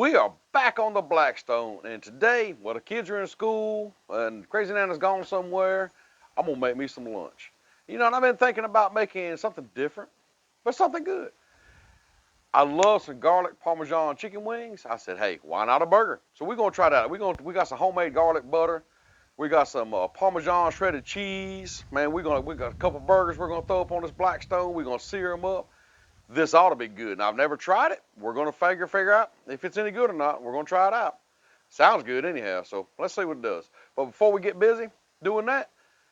We are back on the Blackstone, and today, while the kids are in school and Crazy Nana's gone somewhere, I'm gonna make me some lunch. You know, and I've been thinking about making something different, but something good. I love some garlic Parmesan chicken wings. I said, hey, why not a burger? So we're gonna try that. We got some homemade garlic butter. We got some Parmesan shredded cheese. Man, we got a couple burgers we're gonna throw up on this Blackstone. We're gonna sear them up. This ought to be good. Now, I've never tried it. We're going to figure out if it's any good or not. We're going to try it out. Sounds good anyhow, so let's see what it does. But before we get busy doing that,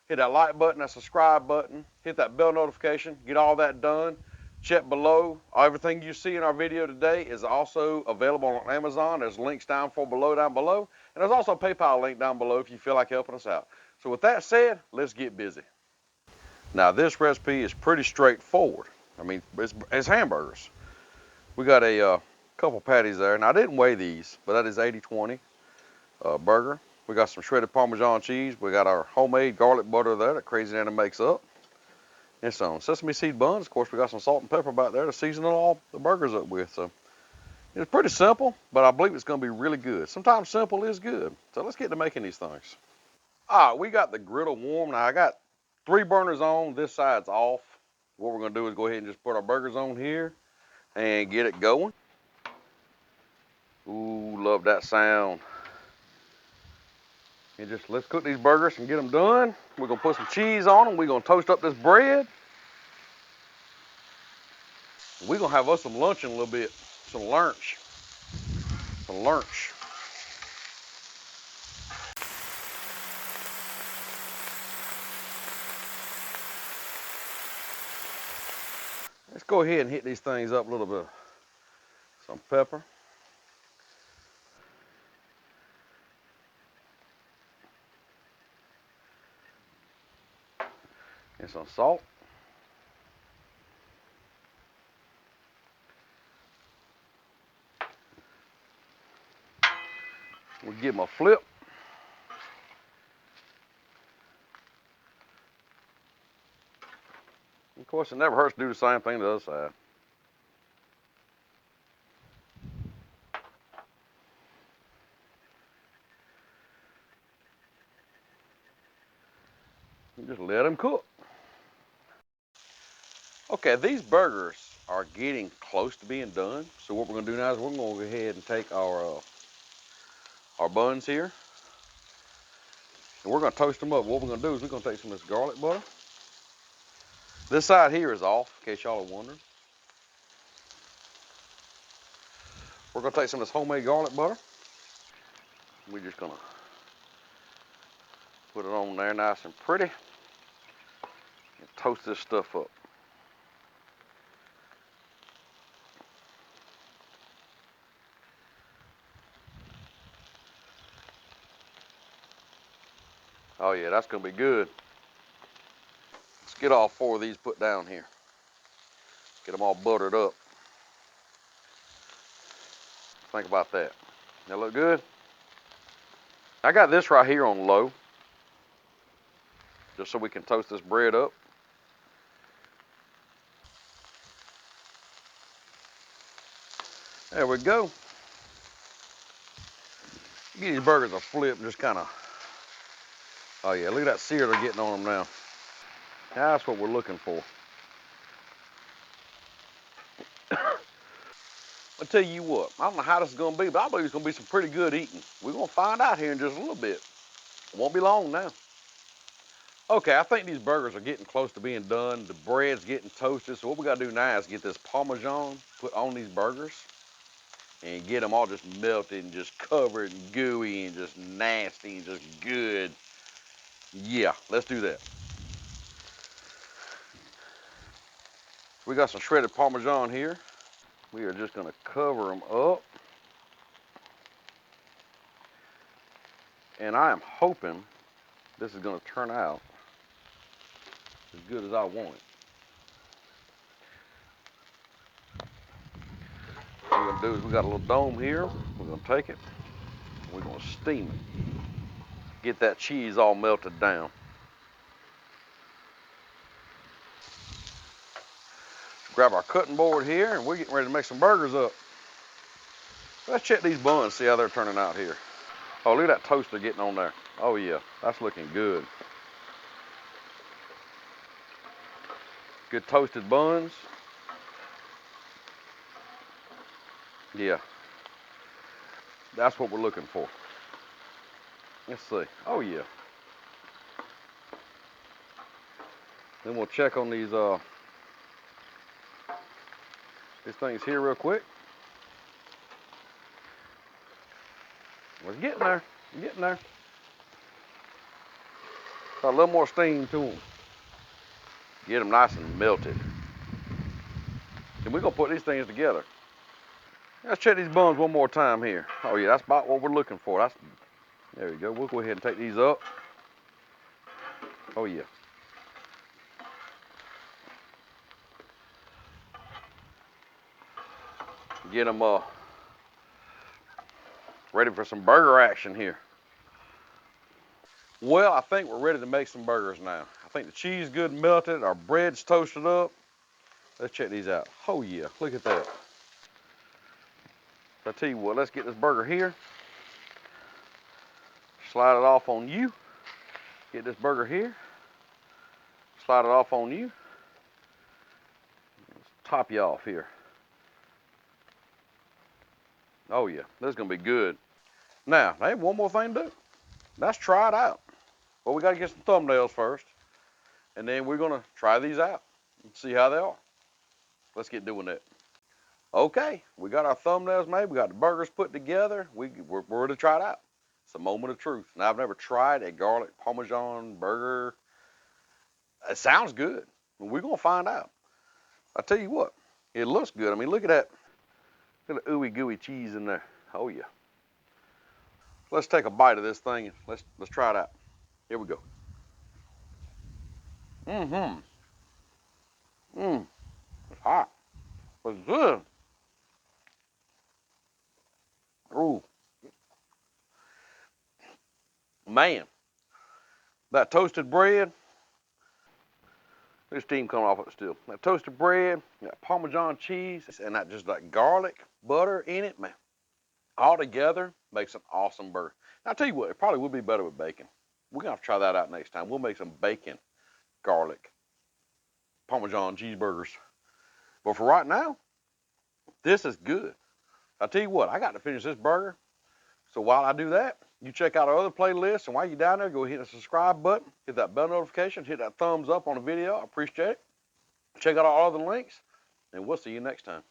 hit that like button, that subscribe button, hit that bell notification, get all that done. Check below. Everything you see in our video today is also available on Amazon. There's links down below. And there's also a PayPal link down below if you feel like helping us out. So with that said, let's get busy. Now, this recipe is pretty straightforward. I mean, it's hamburgers. We got a couple patties there. Now, I didn't weigh these, but that is 80-20 burger. We got some shredded Parmesan cheese. We got our homemade garlic butter there that Crazy Nana makes up. And some sesame seed buns. Of course, we got some salt and pepper back there to season all the burgers up with. So it's pretty simple, but I believe it's going to be really good. Sometimes simple is good. So let's get to making these things. All right, we got the griddle warm. Now, I got 3 burners on. This side's off. What we're going to do is go ahead and just put our burgers on here and get it going. Ooh, love that sound. And just let's cook these burgers and get them done. We're going to put some cheese on them. We're going to toast up this bread. We're going to have us some lunch in a little bit. Some lunch. Let's go ahead and hit these things up a little bit. Some pepper. And some salt. We'll give them a flip. Of course, it never hurts to do the same thing to the other side. You just let them cook. Okay, these burgers are getting close to being done. So what we're going to do now is we're going to go ahead and take our buns here, and we're going to toast them up. What we're going to do is we're going to take some of this garlic butter. This side here is off, in case y'all are wondering. We're going to take some of this homemade garlic butter. We're just going to put it on there nice and pretty and toast this stuff up. Oh yeah, that's going to be good. Let's get all 4 of these put down here. Get them all buttered up. Think about that. That look good? I got this right here on low, just so we can toast this bread up. There we go. Give these burgers a flip and just kind of, oh yeah, look at that sear they're getting on them now. That's what we're looking for. I'll tell you what, I don't know how this is going to be, but I believe it's going to be some pretty good eating. We're going to find out here in just a little bit. It won't be long now. Okay, I think these burgers are getting close to being done. The bread's getting toasted. So what we got to do now is get this Parmesan put on these burgers and get them all just melted and just covered and gooey and just nasty and just good. Yeah, let's do that. We got some shredded Parmesan here. We are just going to cover them up. And I am hoping this is going to turn out as good as I want it. What we're going to do is we got a little dome here. We're going to take it. We're going to steam it. Get that cheese all melted down. Grab our cutting board here, and we're getting ready to make some burgers up. Let's check these buns, see how they're turning out here. Oh, look at that toaster getting on there. Oh yeah, that's looking good. Good toasted buns. Yeah, that's what we're looking for. Let's see. Oh yeah. Then we'll check on these things here real quick. We're getting there. We're getting there. Got a little more steam to them. Get them nice and melted. And we're gonna put these things together. Let's check these buns one more time here. Oh yeah, that's about what we're looking for. There we go. We'll go ahead and take these up. Oh yeah. Get them ready for some burger action here. Well, I think we're ready to make some burgers now. I think the cheese good and melted. Our bread's toasted up. Let's check these out. Oh yeah, look at that. I tell you what, let's get this burger here. Slide it off on you. Get this burger here. Slide it off on you. Let's top you off here. Oh yeah, this is gonna be good. Now, I have one more thing to do. Let's try it out. Well, we gotta get some thumbnails first, and then we're gonna try these out and see how they are. Let's get doing that. Okay, we got our thumbnails made. We got the burgers put together. We're ready to try it out. It's a moment of truth. Now, I've never tried a garlic Parmesan burger. It sounds good. We're gonna find out. I tell you what, it looks good. I mean, look at that. Look at the ooey gooey cheese in there. Oh yeah. Let's take a bite of this thing and let's try it out. Here we go. Mm-hmm. It's hot. It's good. Ooh, man. That toasted bread. There's steam coming off of it still. That toasted bread, that Parmesan cheese, and that just that garlic butter in it, man. All together makes an awesome burger. Now, I'll tell you what, it probably would be better with bacon. We're gonna have to try that out next time. We'll make some bacon, garlic, Parmesan cheeseburgers. But for right now, this is good. I'll tell you what, I got to finish this burger. So while I do that, you check out our other playlists, and while you're down there, go hit the subscribe button, hit that bell notification, hit that thumbs up on the video. I appreciate it. Check out all other links, and we'll see you next time.